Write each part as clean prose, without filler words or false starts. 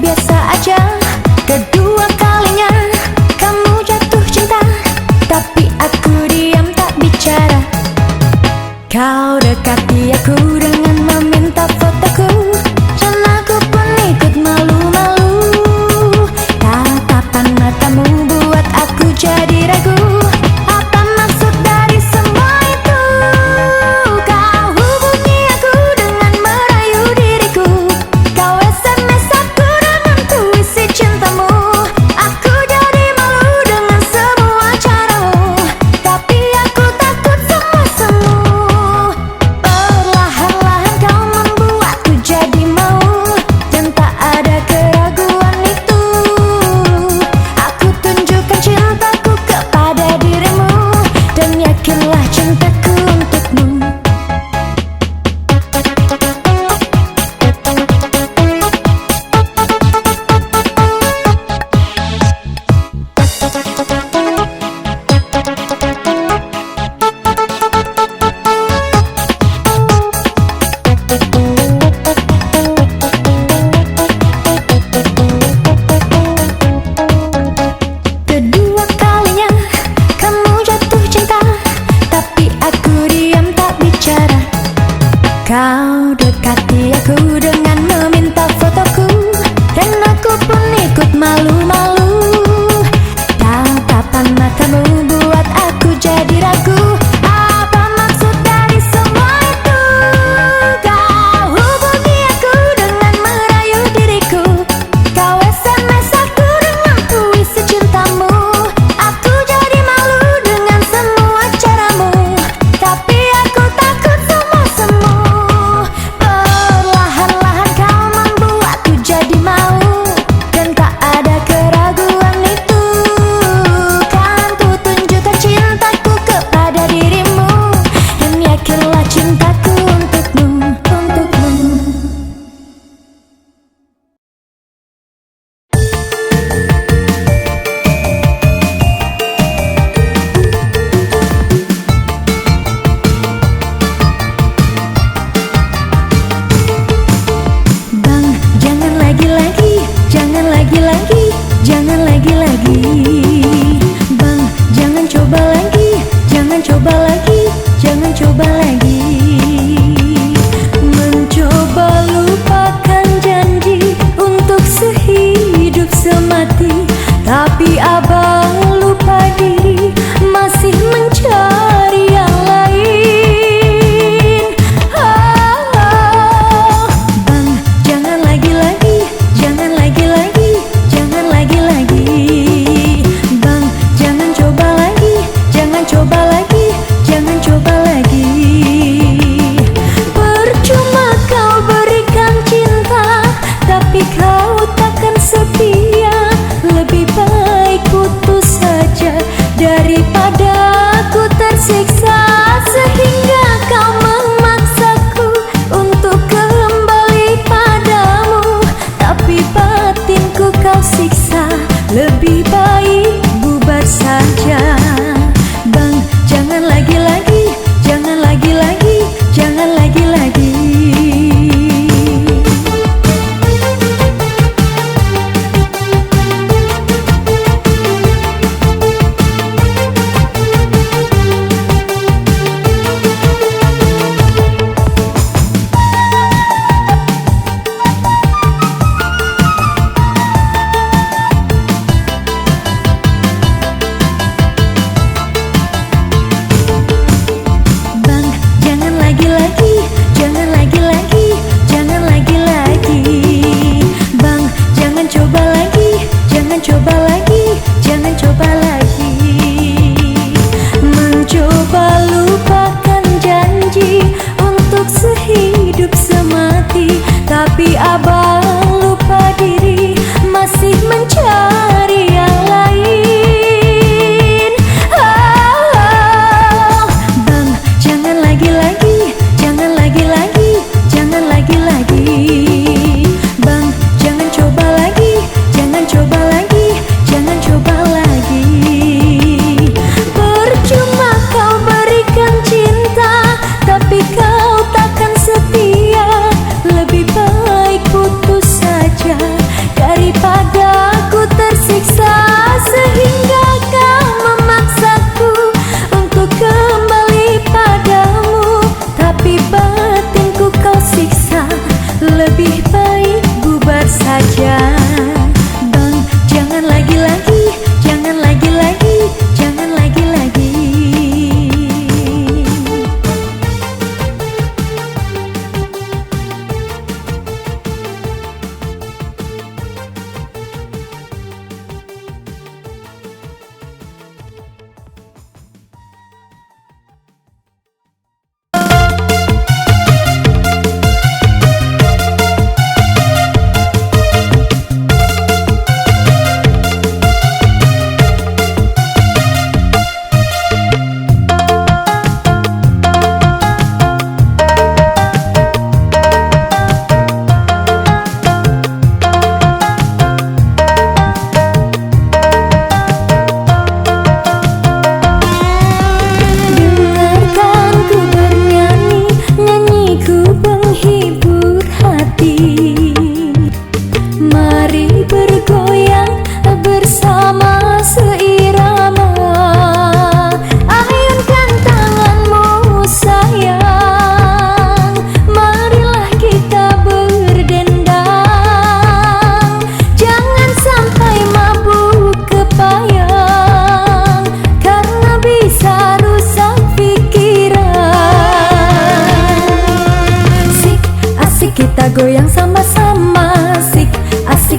biasa aja. Kedua kalinya kamu jatuh cinta, tapi aku diam tak bicara. Kau dekati aku dengan meminta fotoku, dan aku pun ikut malu-malu. Tatapan matamu buat aku jadi ragu. Apa maksud dari semua itu? Kau hubungi aku dengan merayu diriku. Kau SMS aku dengan puisi cintamu. Aku jadi malu dengan semua caramu, tapi aku takut semua semu. Perlahan-lahan kau membuatku jadi mau, dan tak ada keraguan itu. Aku tunjukkan cintaku kepada dirimu, dan yakinlah cintaku untukmu. Kedua kalinya kamu jatuh cinta, tapi aku diam tak bicara. Kau dekati aku dengan meminta fotoku, dan aku pun ikut malu-malu. Tatapan matamu buat aku jadi ragu. Apa maksud dari semua itu? Kau hubungi aku dengan merayu diriku. Kau SMS aku dengan puisi cintamu. Aku jadi malu dengan semua caramu, tapi aku takut semua semu. Perlahan-lahan kau membuatku jadi mau, dan tak ada keraguan itu. Kan ku tunjukkan cintaku kepada dirimu, dan yakinlah cintaku untukmu, untukmu. Bang, jangan lagi-lagi, jangan lagi-lagi, jangan lagi-lagi. Bang, jangan coba lagi, jangan coba lagi, jangan coba lagi. Mencoba lupakan janji untuk sehidup semati, tapi abang lupa diri, masih mencari yang lain. Bang, jangan lagi-lagi, jangan lagi-lagi, jangan lagi-lagi. Bang, jangan coba lagi, jangan coba lagi, jangan coba lagi. Percuma kau berikan cinta, tapi kau takkan setia. Lebih baik putus saja daripada ku tersiksa, sehingga kau memaksaku untuk kembali padamu, tapi batinku kau siksa. Lebih baik bubar saja. Bang, jangan lagi-lagi, jangan lagi-lagi, jangan lagi-lagi.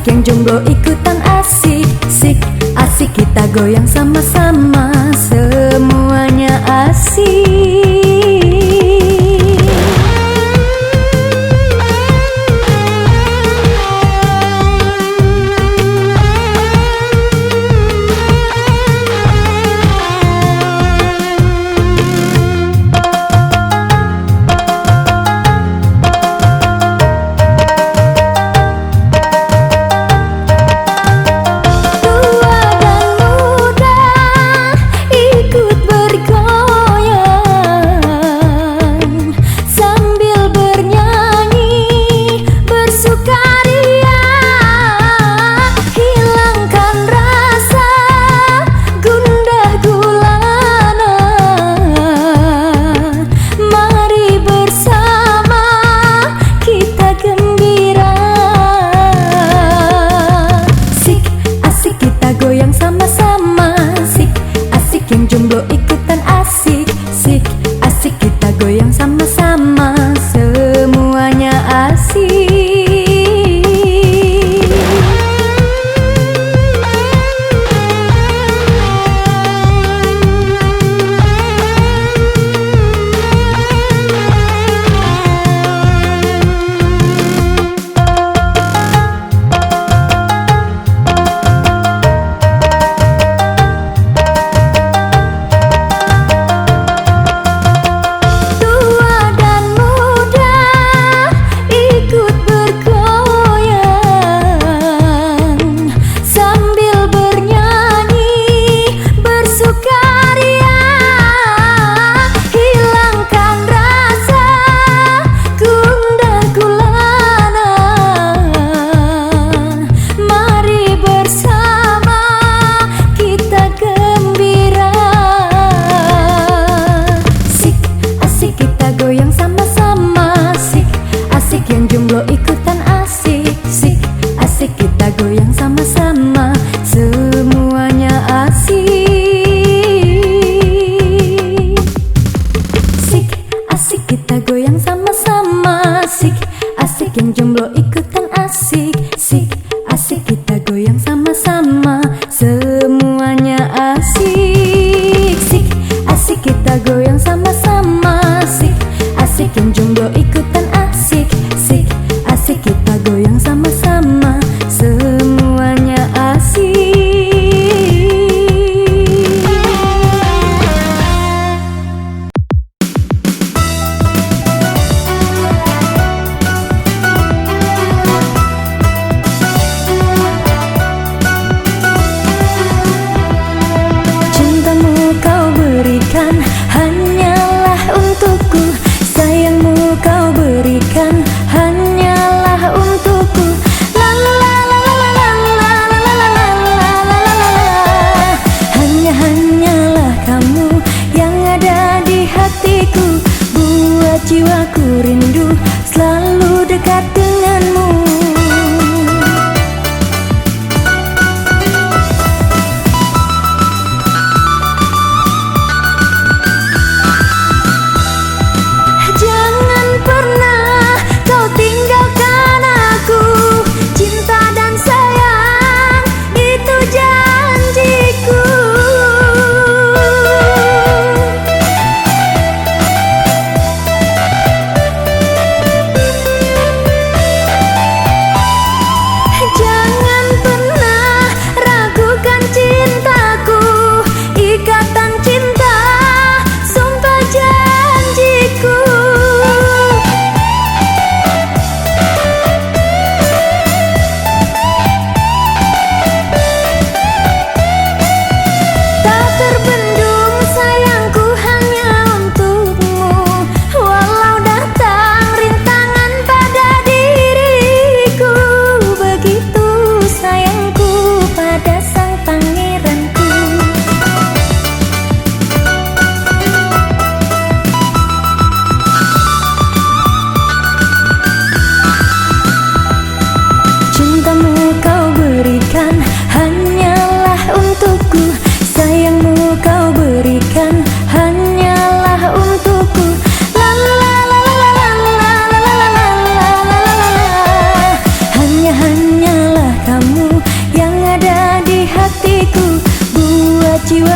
asik yang jomblo ikutan asik. Sik, asik kita goyang sama-sama, semuanya asik. Goyang sama-sama, sik, asik yang jomblo ikutan asik. Sik, asik kita goyang sama-sama, semuanya asik. Goyang sama-sama, sik, asik yang jomblo ikutan asik. Sik, asik kita goyang sama-sama, semuanya asik. Sik, asik kita goyang sama-sama, sik, asik yang jomblo ikutan asik. Sik, asik kita goyang sama-sama, semuanya asik. Sik, asik kita goyang sama-sama, sik, asik yang jomblo ikutan asik. Sik, asik kita goyang sama-sama, semuanya asik.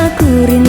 aku rindu.